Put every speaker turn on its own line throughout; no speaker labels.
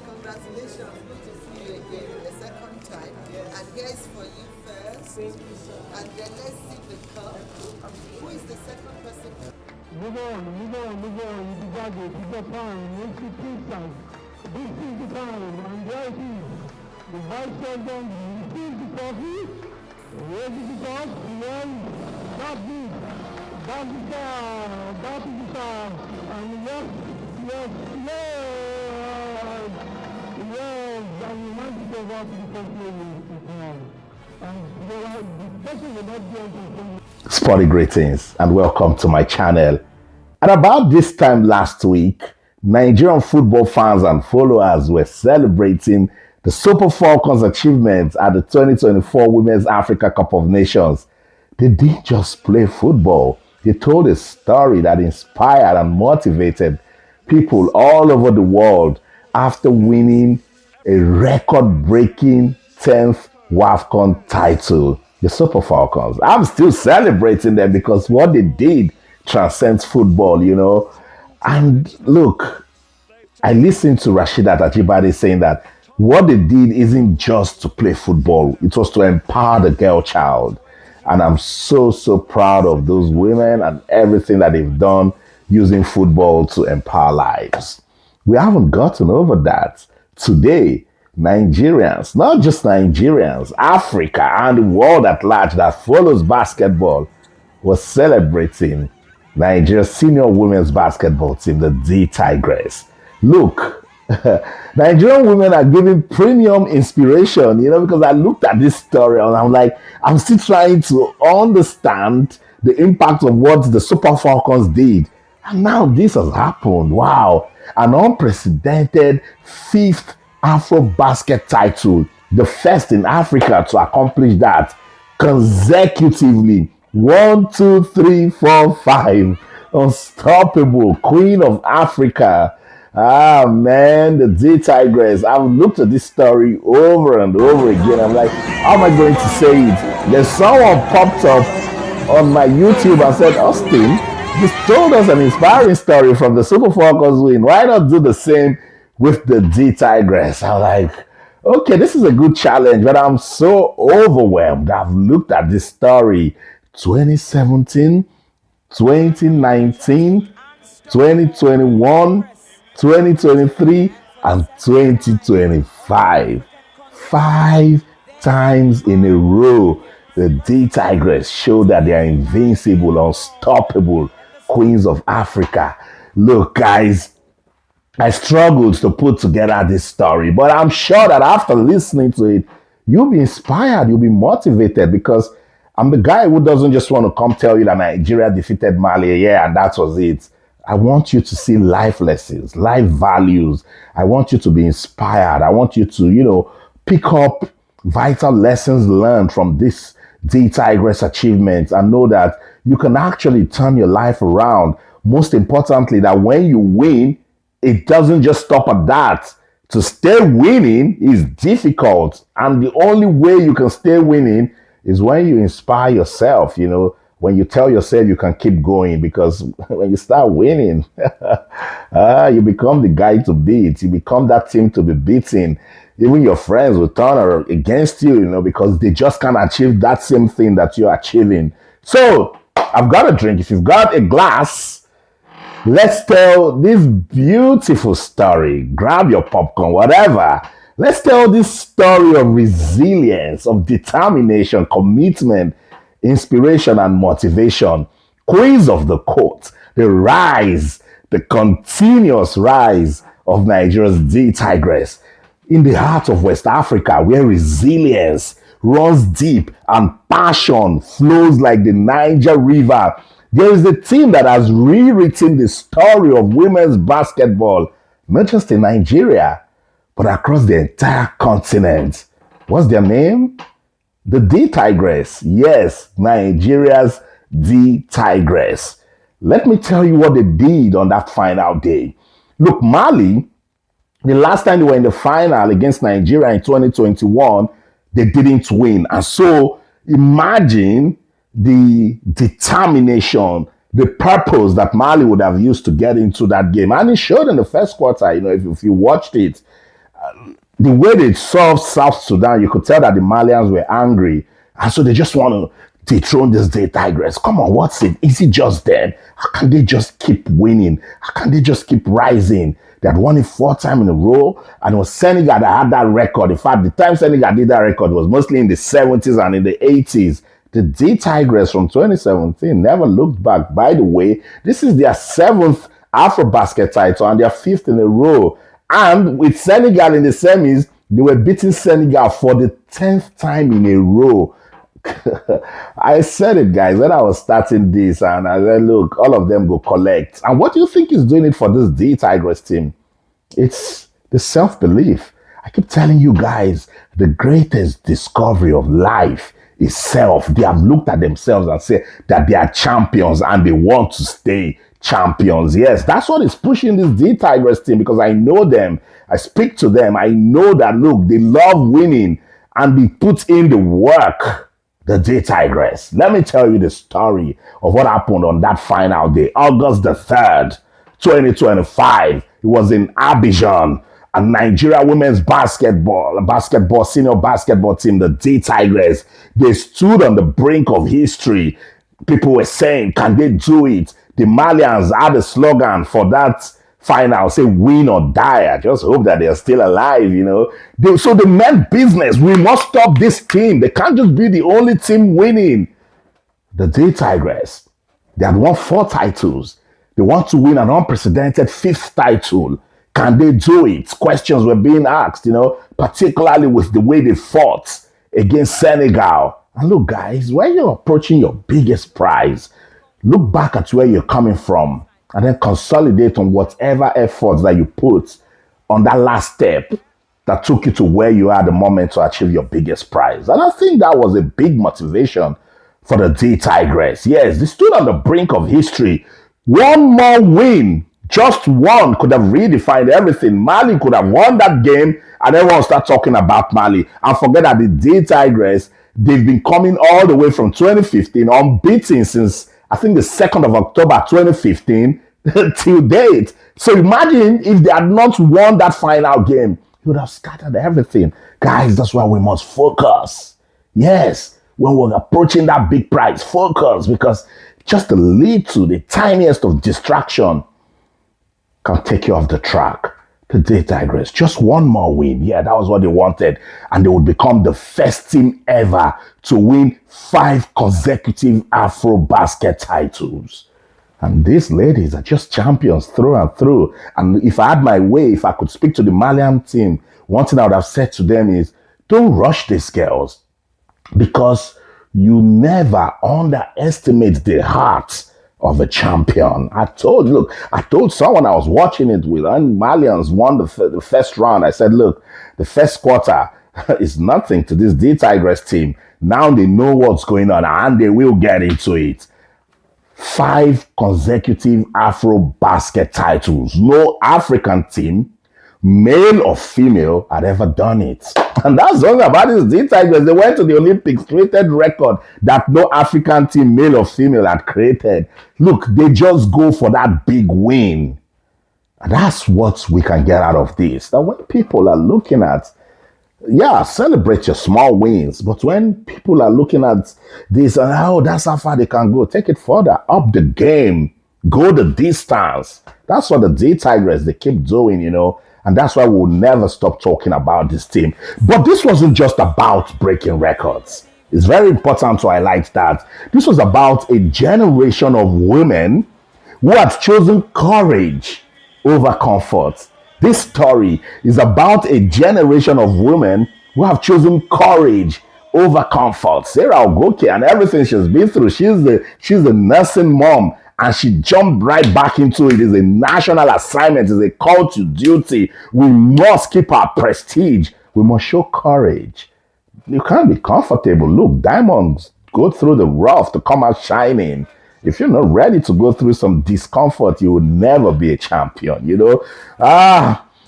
Congratulations. Good to see you again the second time. And here is for you first. And then let's see the cup. Who is the second person?
Move on. You deserve it. It's the time. Let's see pizza. This is the time. And there it is. The vice president receives the trophy. Raises it up. Yes. That's it. That is the and yes. And we want to go back to the first level. And the person will not be able to.
Sporty greetings and welcome to my channel. At about this time last week, Nigerian football fans and followers were celebrating the Super Falcons' achievements at the 2024 Women's Africa Cup of Nations. They didn't just play football. They told a story that inspired and motivated people all over the world after winning a record-breaking 10th WAFCON title, the Super Falcons. I'm still celebrating them because what they did transcends football, you know. And look, I listened to Rasheedat Ajibade saying that what they did isn't just to play football, it was to empower the girl child. And I'm so proud of those women and everything that they've done using football to empower lives. We haven't gotten over that. Today, Nigerians, not just Nigerians, Africa and the world at large that follows basketball was celebrating Nigeria's senior women's basketball team, the DTigress. Look, Nigerian women are giving premium inspiration, you know, because I looked at this story and I'm like, I'm still trying to understand the impact of what the Super Falcons did. And now this has happened. Wow. An unprecedented fifth Afrobasket title, the first in Africa to accomplish that consecutively. 1, 2, 3, 4, 5. Unstoppable Queen of Africa. Ah, man, the DTigress. I've looked at this story over and over again. I'm like, how am I going to say it? There's someone popped up on my YouTube and said, Austin, you told us an inspiring story from the Super Falcons win. Why not do the same with the DTigress? I'm like, okay, this is a good challenge, but I'm so overwhelmed. I've looked at this story 2017, 2019, 2021, 2023, and 2025. 5 times in a row, the DTigress showed that they are invincible, unstoppable queens of Africa. Look, guys, I struggled to put together this story, but I'm sure that after listening to it, you'll be inspired, you'll be motivated, because I'm the guy who doesn't just want to come tell you that Nigeria defeated Mali, yeah, and that was it. I want you to see life lessons, life values. I want you to be inspired. I want you to, you know, pick up vital lessons learned from this DTigress achievements and know that you can actually turn your life around. Most importantly, that when you win, it doesn't just stop at that. To stay winning is difficult. And the only way you can stay winning is when you inspire yourself, you know, when you tell yourself you can keep going, because when you start winning, you become the guy to beat. You become that team to be beaten. Even your friends will turn against you, you know, because they just can't achieve that same thing that you're achieving. So I've got a drink. If you've got a glass, let's tell this beautiful story. Grab your popcorn, whatever. Let's tell this story of resilience, of determination, commitment, inspiration, and motivation. Queens of the court, the rise, the continuous rise of Nigeria's DTigress in the heart of West Africa, where resilience runs deep and passion flows like the Niger River. There is a team that has rewritten the story of women's basketball, not just in Nigeria, but across the entire continent. What's their name? The DTigress. Yes, Nigeria's DTigress. Let me tell you what they did on that final day. Look, Mali, the last time they were in the final against Nigeria in 2021, they didn't win. And so imagine the determination, the purpose that Mali would have used to get into that game. And it showed in the first quarter, if you watched it, the way they solved South Sudan, you could tell that the Malians were angry. And so they just want to dethrone this DTigress. Come on, what's it? Is it just them? How can they just keep winning? How can they just keep rising? They had won it 4 times in a row, and it was Senegal that had that record. In fact, the time Senegal did that record was mostly in the 70s and in the 80s. The DTigress from 2017 never looked back. By the way, this is their 7th Afrobasket title and their 5th in a row. And with Senegal in the semis, they were beating Senegal for the 10th time in a row. I said it, guys, when I was starting this, and I said, look, all of them go collect. And what do you think is doing it for this DTigress team? It's the self-belief. I keep telling you guys, the greatest discovery of life is self. They have looked at themselves and said that they are champions and they want to stay champions. Yes, that's what is pushing this DTigress team, because I know them. I speak to them. I know that, look, they love winning and they put in the work. The DTigress. Let me tell you the story of what happened on that final day, August the 3rd, 2025. It was in Abidjan. A Nigeria women's senior basketball team, the DTigress, they stood on the brink of history. People were saying, can they do it? The Malians had a slogan for that final, say win or die. I just hope that they're still alive, so they meant business. We must stop this team. They can't just be the only team winning. The DTigress, they had won 4 titles. They want to win an unprecedented 5th title. Can they do it? Questions were being asked, particularly with the way they fought against Senegal. And look, guys, when you're approaching your biggest prize, look back at where you're coming from and then consolidate on whatever efforts that you put on that last step that took you to where you are at the moment to achieve your biggest prize. And I think that was a big motivation for the DTigress. Yes, they stood on the brink of history. One more win, just one, could have redefined everything. Mali could have won that game and everyone start talking about Mali. And forget that the DTigress, they've been coming all the way from 2015, unbeaten since I think the 2nd of October 2015 till date. So imagine if they had not won that final game, it would have scattered everything. Guys, that's why we must focus. Yes, when we're approaching that big prize, focus, because just a little, the tiniest of distraction can take you off the track. The DTigress, just one more win. Yeah, that was what they wanted. And they would become the first team ever to win 5 consecutive Afrobasket titles. And these ladies are just champions through and through. And if I had my way, if I could speak to the Malian team, one thing I would have said to them is, don't rush these girls, because you never underestimate the heart of a champion. I told someone I was watching it with, and Malians won the first round. I said, look, the first quarter is nothing to this DTigress team. Now they know what's going on and they will get into it. 5 consecutive Afrobasket titles. No African team, male or female, had ever done it. And that's all about this DTigress. They went to the Olympics, created record that no African team, male or female, had created. Look, they just go for that big win. And that's what we can get out of this. That when people are looking at, celebrate your small wins. But when people are looking at this, and that's how far they can go, take it further, up the game, go the distance. That's what the DTigress, they keep doing, and that's why we'll never stop talking about this team. But this wasn't just about breaking records. It's very important to highlight that. This was about a generation of women who had chosen courage over comfort. This story is about a generation of women who have chosen courage over comfort. Sarah Ogoke and everything she's been through, she's the nursing mom, and she jumped right back into it. It's a national assignment. It's a call to duty. We must keep our prestige. We must show courage. You can't be comfortable. Look, diamonds go through the rough to come out shining. If you're not ready to go through some discomfort, you will never be a champion, you know?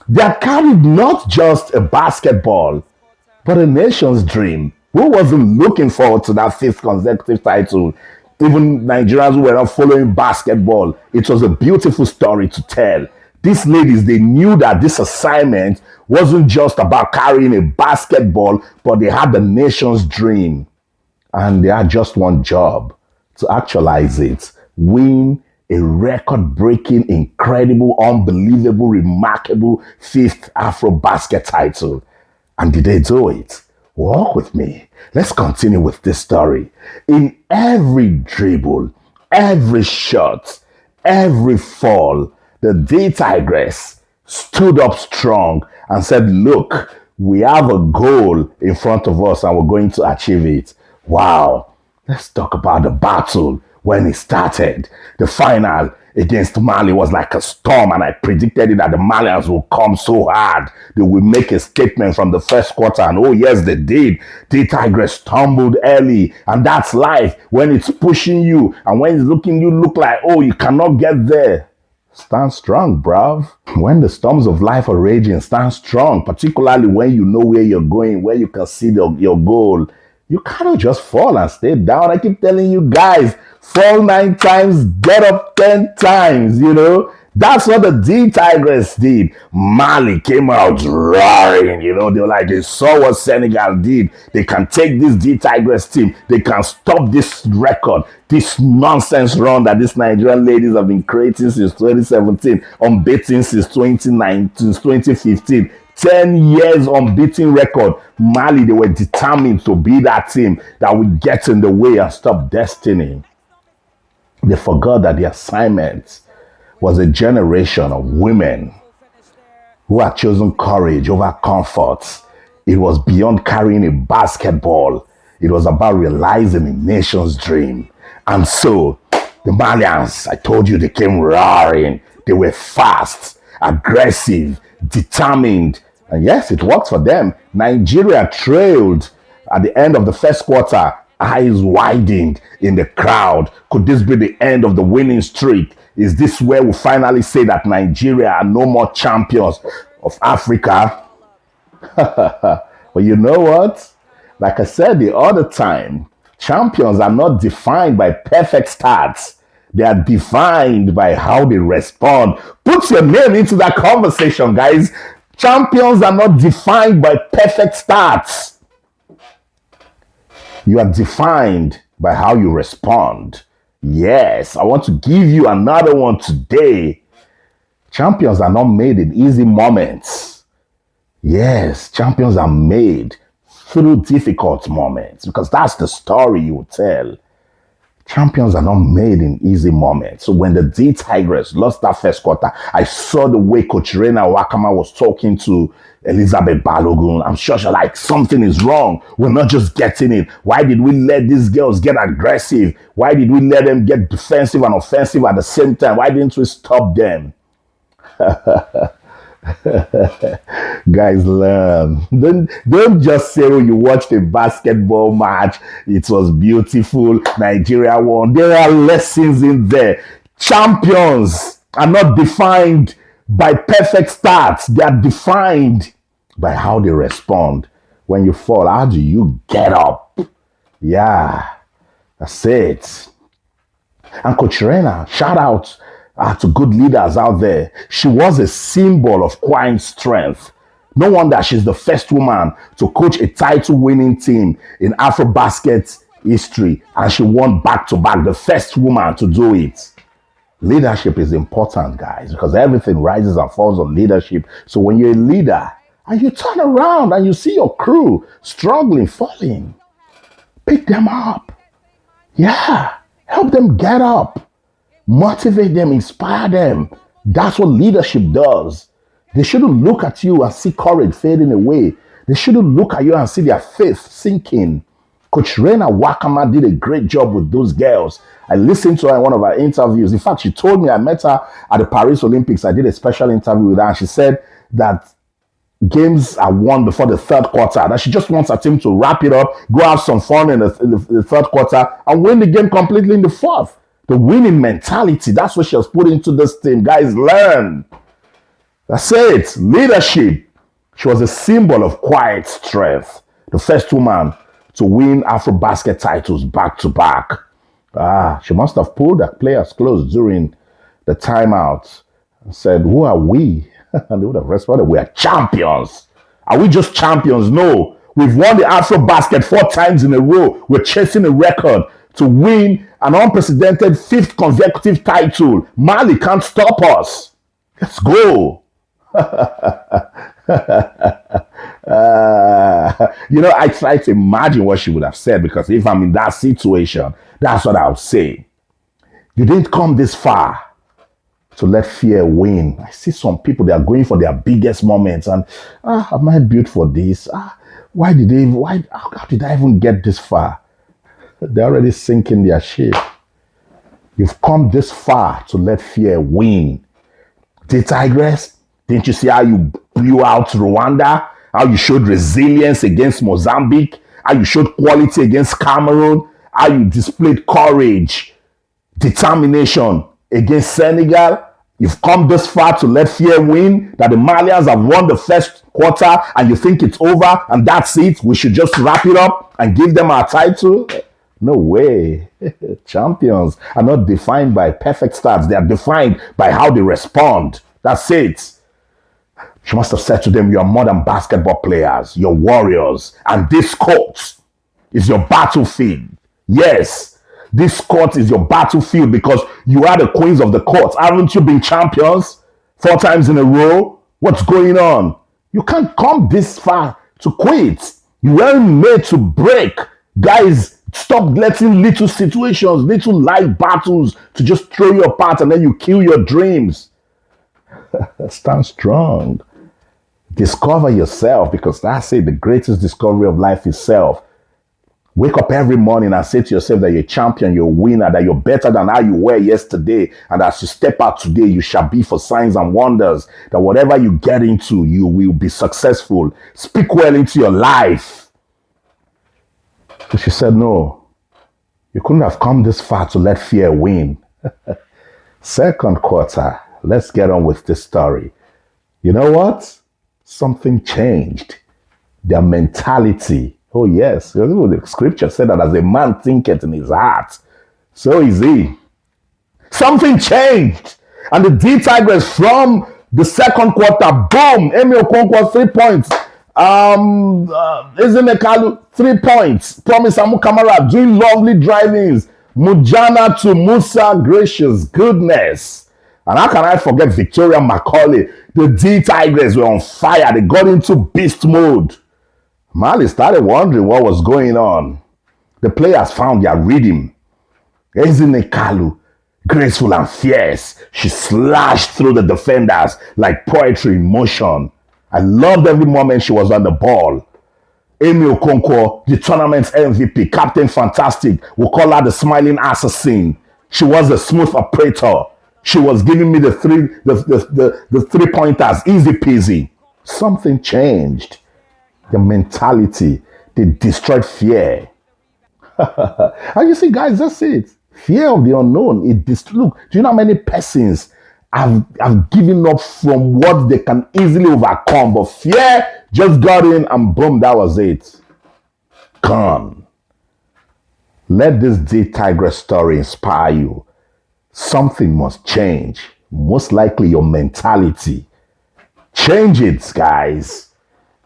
They are carried not just a basketball, but a nation's dream. Who wasn't looking forward to that fifth consecutive title? Even Nigerians who were not following basketball, it was a beautiful story to tell. These ladies, they knew that this assignment wasn't just about carrying a basketball, but they had the nation's dream. And they had just one job to actualize it, win a record breaking, incredible, unbelievable, remarkable fifth Afrobasket title. And did they do it? Walk with me. Let's continue with this story. In every dribble, every shot, every fall, the DTigress stood up strong and said, look, we have a goal in front of us and we're going to achieve it. Wow. Let's talk about the battle when it started. The final against Mali was like a storm, and I predicted it that the Malians will come so hard. They will make a statement from the first quarter, and oh yes, they did. The Tigress stumbled early, and that's life. When it's pushing you, and when it's looking, you look like, oh, you cannot get there. Stand strong, bruv. When the storms of life are raging, stand strong, particularly when you know where you're going, where you can see your goal. You cannot just fall and stay down. I keep telling you guys, fall 9 times, get up 10 times, you know. That's what the DTigress did. Mali came out roaring, you know. They were like, they saw what Senegal did. They can take this DTigress team. They can stop this record, this nonsense run that these Nigerian ladies have been creating since 2017, unbeaten since 2019, since 2015. 10 years unbeaten record. Mali, they were determined to be that team that would get in the way and stop destiny. They forgot that the assignment was a generation of women who had chosen courage over comfort. It was beyond carrying a basketball. It was about realizing a nation's dream. And so, the Malians, I told you, they came roaring. They were fast, aggressive, determined. And yes, it worked for them. Nigeria trailed at the end of the first quarter. Eyes widened in the crowd. Could this be the end of the winning streak? Is this where we finally say that Nigeria are no more champions of Africa? Well, you know what? Like I said the other time, champions are not defined by perfect stats. They are defined by how they respond. Put your name into that conversation, guys. Champions are not defined by perfect stats. You are defined by how you respond. Yes, I want to give you another one today. Champions are not made in easy moments. Yes, champions are made through difficult moments, because that's the story you will tell. Champions are not made in easy moments. So when the DTigress lost that first quarter, I saw the way Coach Rena Wakama was talking to Elizabeth Balogun. I'm sure she's like, something is wrong. We're not just getting it. Why did we let these girls get aggressive? Why did we let them get defensive and offensive at the same time? Why didn't we stop them? Guys, learn. Don't just say, oh, you watched a basketball match, it was beautiful, Nigeria won. There are lessons in there. Champions are not defined by perfect stats. They are defined by how they respond. When you fall, how do you get up? Yeah, that's it. And Coach Rena, shout out to good leaders out there. She was a symbol of quiet strength. No wonder she's the first woman to coach a title-winning team in Afrobasket history, and she won back-to-back, the first woman to do it. Leadership is important, guys, because everything rises and falls on leadership. So when you're a leader and you turn around and you see your crew struggling, falling, pick them up. Yeah, help them get up. Motivate them, inspire them. That's what leadership does. They shouldn't look at you and see courage fading away. They shouldn't look at you and see their faith sinking. Coach Rena Wakama did a great job with those girls. I listened to her in one of her interviews. In fact, she told me, I met her at the Paris Olympics. I did a special interview with her, and she said that games are won before the third quarter, that she just wants her team to wrap it up, go have some fun in the third quarter, and win the game completely in the fourth. The winning mentality, that's what she has put into this team. Guys, learn. That's it. Leadership. She was a symbol of quiet strength. The first woman to win Afrobasket titles back to back. She must have pulled her players close during the timeout and said, who are we? And they would have responded, we are champions. Are we just champions? No. We've won the Afrobasket 4 times in a row. We're chasing a record to win an unprecedented 5th consecutive title. Mali can't stop us. Let's go. I try to imagine what she would have said, because if I'm in that situation, that's what I would say. You didn't come this far to let fear win. I see some people, they are going for their biggest moments and am I built for this? How did I even get this far? They're already sinking their ship. You've come this far to let fear win. DTigress, didn't you see how you blew out Rwanda? How you showed resilience against Mozambique? How you showed quality against Cameroon? How you displayed courage, determination against Senegal? You've come this far to let fear win, that the Malians have won the first quarter and you think it's over and that's it. We should just wrap it up and give them our title. No way. Champions are not defined by perfect stats. They are defined by how they respond. That's it. She must have said to them, you are more than basketball players. You're warriors. And this court is your battlefield. Yes, this court is your battlefield because you are the queens of the court. Haven't you been champions 4 times in a row? What's going on? You can't come this far to quit. You weren't made to break. Guys, stop letting little situations, little life battles to just throw you apart and then you kill your dreams. Stand strong. Discover yourself, because that's it. The greatest discovery of life is self. Wake up every morning and say to yourself that you're a champion, you're a winner, that you're better than how you were yesterday. And as you step out today, you shall be for signs and wonders. That whatever you get into, you will be successful. Speak well into your life. So she said, no, you couldn't have come this far to let fear win. Second quarter, let's get on with this story. You know what? Something changed. Their mentality. Oh yes, the scripture said that as a man thinketh in his heart, so is he. Something changed. And the DTigress from the second quarter, boom, Emi Okonkwo 3 points. Ezinekalu 3 points. Promise Amu Kamara doing lovely drivings. Mujana to Musa, gracious goodness. And how can I forget Victoria Macaulay? The DTigress were on fire. They got into beast mode. Mali started wondering what was going on. The players found their rhythm. Ezinekalu, graceful and fierce. She slashed through the defenders like poetry in motion. I loved every moment she was on the ball. Emi Okonkwo, the tournament's MVP, Captain Fantastic, we'll call her the smiling assassin. She was a smooth operator. She was giving me the 3 pointers, easy peasy. Something changed. The mentality, they destroyed fear. And you see, guys, that's it. Fear of the unknown. Look, do you know how many persons have given up from what they can easily overcome? But fear just got in and boom, that was it. Gone. Let this DTigress story inspire you. Something must change. Most likely your mentality. Change it, guys.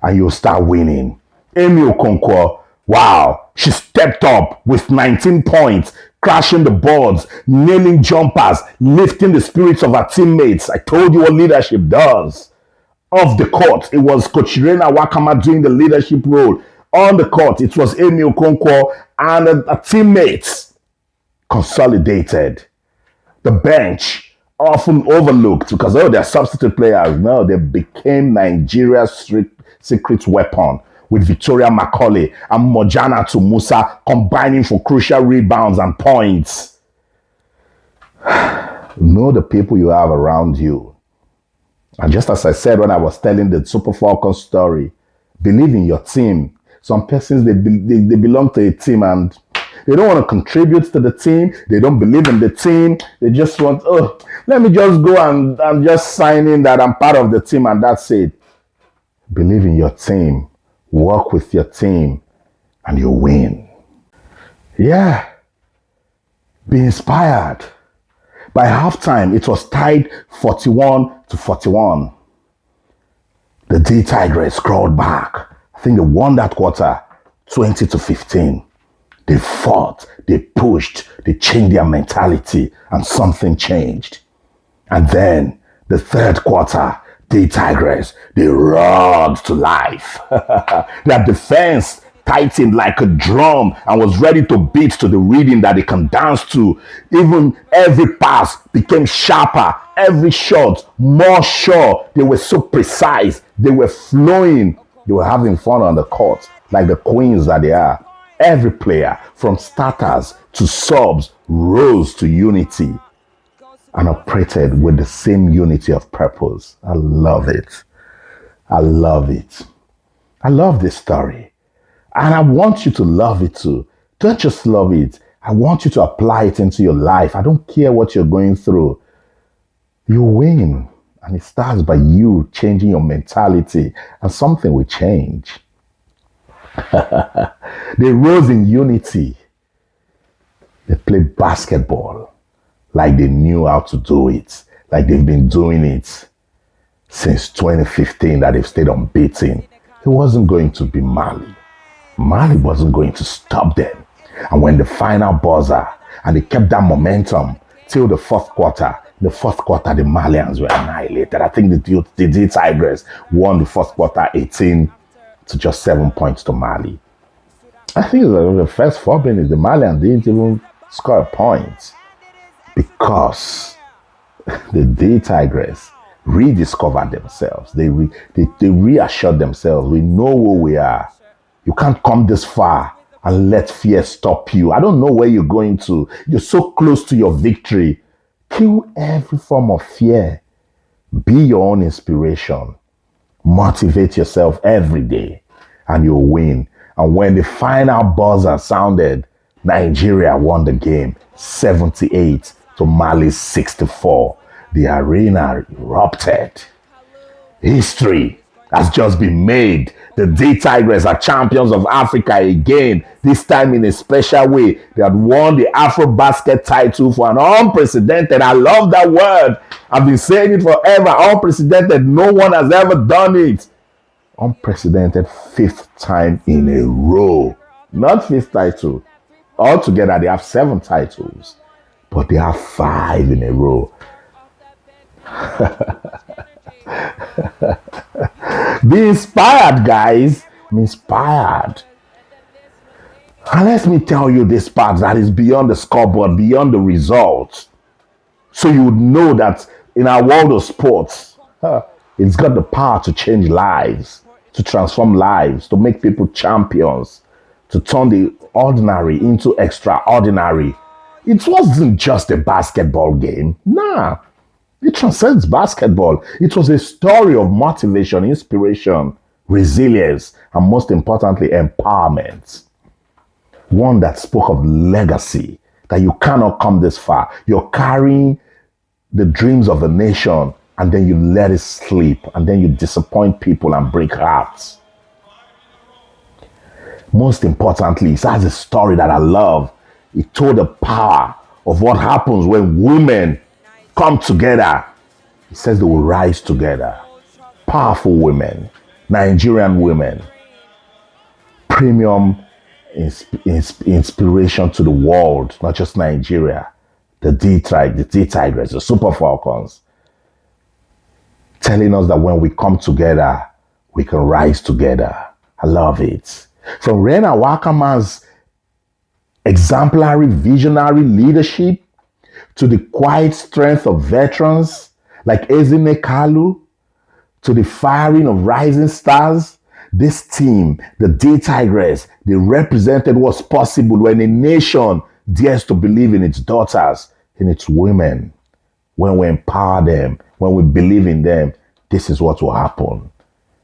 And you'll start winning. Emi Okonkwo, wow, she stepped up with 19 points, crashing the boards, nailing jumpers, lifting the spirits of her teammates. I told you what leadership does. Off the court, it was Coach Irena Wakama doing the leadership role. On the court, it was Emi Okonkwo and her teammates consolidated. The bench, often overlooked because they're substitute players. No, they became Nigeria's secret weapon, with Victoria Macaulay and Mojana to Musa combining for crucial rebounds and points. Know the people you have around you. And just as I said when I was telling the Super Falcons story, believe in your team. Some persons, they belong to a team and they don't want to contribute to the team. They don't believe in the team. They just want, oh, let me just go and just sign in that I'm part of the team and that's it. Believe in your team. Work with your team and you win. Yeah. Be inspired. By halftime, it was tied 41-41. The DTigress crawled back. I think they won that quarter 20-15. They fought, they pushed, they changed their mentality, and something changed. And then the third quarter, DTigress, they roared to life. Their defense tightened like a drum and was ready to beat to the rhythm that they can dance to. Even every pass became sharper, every shot more sure. They were so precise, they were flowing, they were having fun on the court like the queens that they are. Every player, from starters to subs, rose to unity and operated with the same unity of purpose. I love it. I love it. I love this story. And I want you to love it too. Don't just love it. I want you to apply it into your life. I don't care what you're going through. You win. And it starts by you changing your mentality and something will change. They rose in unity. They played basketball like they knew how to do it, like they've been doing it since 2015 that they've stayed unbeaten. It wasn't going to be Mali. Mali wasn't going to stop them. And when the final buzzer, and they kept that momentum till the fourth quarter, the Malians were annihilated. I think the DTigress won the fourth quarter 18 to just 7 points to Mali. I think the first 4 minutes, the Malians didn't even score a point because the DTigress rediscovered themselves. They reassured themselves. We know who we are. You can't come this far and let fear stop you. I don't know where you're going to. You're so close to your victory. Kill every form of fear. Be your own inspiration. Motivate yourself every day and you'll win. And when the final buzzer sounded, Nigeria won the game 78 to Mali's 64. The arena erupted. History has just been made. The DTigress are champions of Africa again, this time in a special way. They had won the Afrobasket title for an unprecedented, I love that word. I've been saying it forever, unprecedented. No one has ever done it. Unprecedented 5th time in a row. Not 5th title. Altogether, they have 7 titles, but they have 5 in a row. Be inspired, guys. Be inspired. And let me tell you this part that is beyond the scoreboard, beyond the results. So you would know that in our world of sports, it's got the power to change lives, to transform lives, to make people champions, to turn the ordinary into extraordinary. It wasn't just a basketball game. Nah. It transcends basketball. It was a story of motivation, inspiration, resilience, and most importantly, empowerment. One that spoke of legacy, that you cannot come this far. You're carrying the dreams of the nation, and then you let it sleep, and then you disappoint people and break hearts. Most importantly, it has a story that I love. It told the power of what happens when women come together. It says they will rise together. Powerful women, Nigerian women, premium inspiration to the world, not just Nigeria. The DTigress, the Super Falcons, telling us that when we come together, we can rise together. I love it. From Rena Wakaman's exemplary visionary leadership to the quiet strength of veterans like Ezine Kalu, to the firing of rising stars, this team, the DTigress, they represented what's possible when a nation dares to believe in its daughters, in its women. When we empower them, when we believe in them, this is what will happen.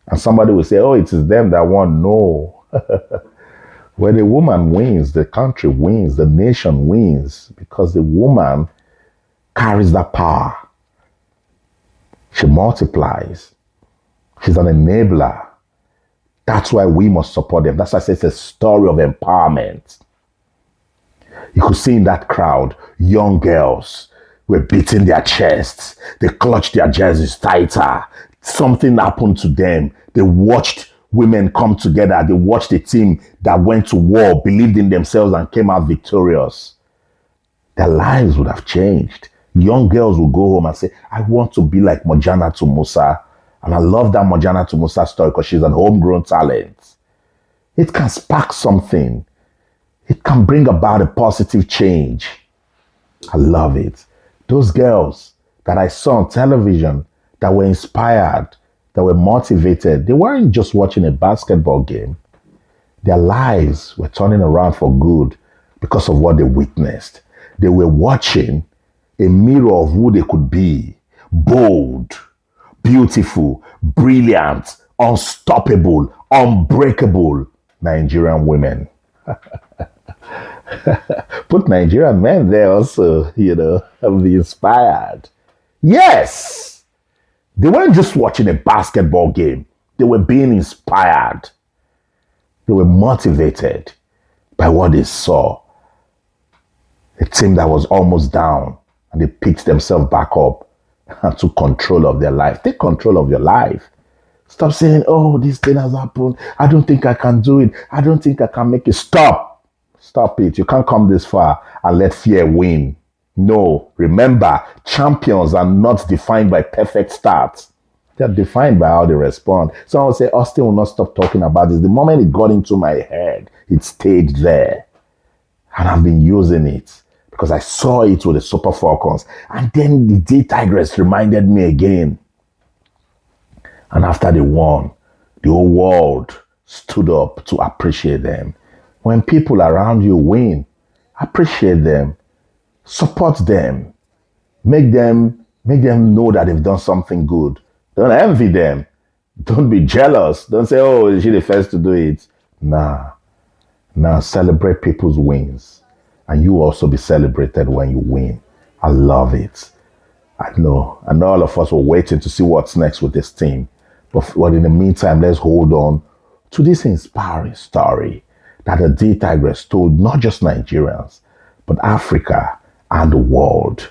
And somebody will say, oh, it is them that won. No. When a woman wins, the country wins, the nation wins, because the woman carries that power. She multiplies. She's an enabler. That's why we must support them. That's why I say it's a story of empowerment. You could see in that crowd, young girls were beating their chests. They clutched their jerseys tighter. Something happened to them. They watched women come together. They watched a team that went to war, believed in themselves, and came out victorious. Their lives would have changed. Young girls will go home and say, I want to be like Mojana Musa. And I love that Mojana Musa story because she's an homegrown talent. It can spark something. It can bring about a positive change. I love it. Those girls that I saw on television that were inspired, that were motivated, they weren't just watching a basketball game. Their lives were turning around for good because of what they witnessed. They were watching a mirror of who they could be. Bold, beautiful, brilliant, unstoppable, unbreakable Nigerian women. Put Nigerian men there also, and be inspired. Yes! They weren't just watching a basketball game. They were being inspired. They were motivated by what they saw. A team that was almost down, and they picked themselves back up and took control of their life. Take control of your life. Stop saying, oh, this thing has happened. I don't think I can do it. I don't think I can make it. Stop. Stop it. You can't come this far and let fear win. No. Remember, champions are not defined by perfect starts. They're defined by how they respond. Someone will say, Austin will not stop talking about this. The moment it got into my head, it stayed there. And I've been using it because I saw it with the Super Falcons. And then the DTigress reminded me again. And after they won, the whole world stood up to appreciate them. When people around you win, appreciate them, support them, make them know that they've done something good. Don't envy them. Don't be jealous. Don't say, oh, is she the first to do it? Nah. Now celebrate people's wins. And you also be celebrated when you win. I love it. I know all of us were waiting to see what's next with this team. But in the meantime, let's hold on to this inspiring story that the DTigress told not just Nigerians, but Africa and the world.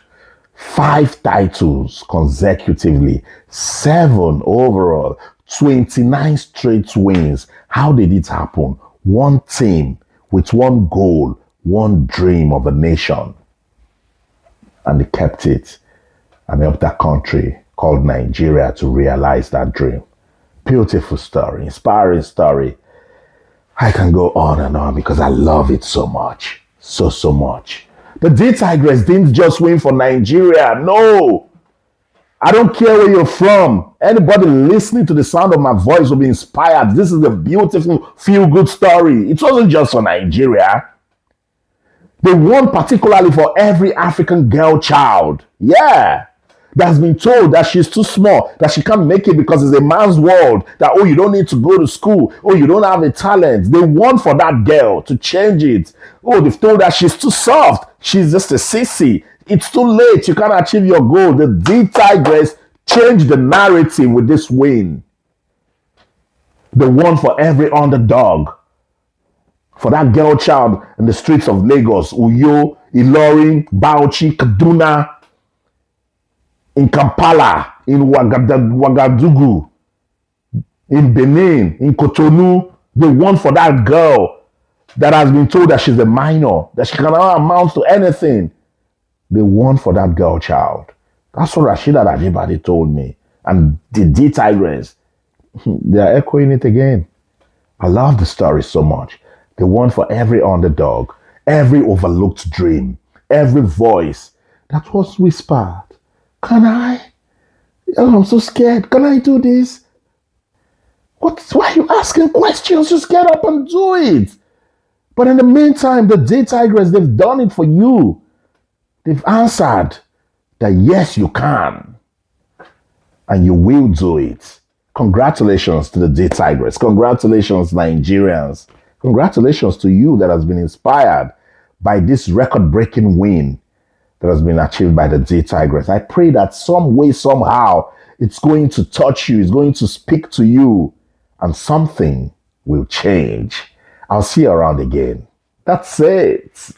5 titles consecutively, 7 overall, 29 straight wins. How did it happen? One team with one goal, one dream of a nation. And they kept it and helped that country called Nigeria to realize that dream. Beautiful story, inspiring story. I can go on and on because I love it so much. So much. The DTigress didn't just win for Nigeria. No. I don't care where you're from. Anybody listening to the sound of my voice will be inspired. This is a beautiful, feel-good story. It wasn't just for Nigeria. They won particularly for every African girl child. Yeah. That's been told that she's too small, that she can't make it because it's a man's world, that, oh, you don't need to go to school, oh, you don't have a talent. They want for that girl to change it. Oh, they've told her she's too soft, she's just a sissy. It's too late, you can't achieve your goal. The DTigress changed the narrative with this win. They won for every underdog. For that girl child in the streets of Lagos, Uyo, Ilorin, Bauchi, Kaduna, in Kampala, in Ouagadougou, in Benin, in Cotonou, they won for that girl that has been told that she's a minor, that she cannot amount to anything. They won for that girl child. That's what Rashida Ajibade told me. And the DTigress, they are echoing it again. I love the story so much. They won for every underdog, every overlooked dream, every voice that was whispered. Can I? Oh, I'm so scared. Can I do this? Why are you asking questions? Just get up and do it. But in the meantime, the DTigress, they've done it for you. They've answered that yes, you can. and you will do it. Congratulations to the DTigress. Congratulations, Nigerians. Congratulations to you that has been inspired by this record-breaking win that has been achieved by the DTigress. I pray that some way, somehow, it's going to touch you, it's going to speak to you, and something will change. I'll see you around again. That's it.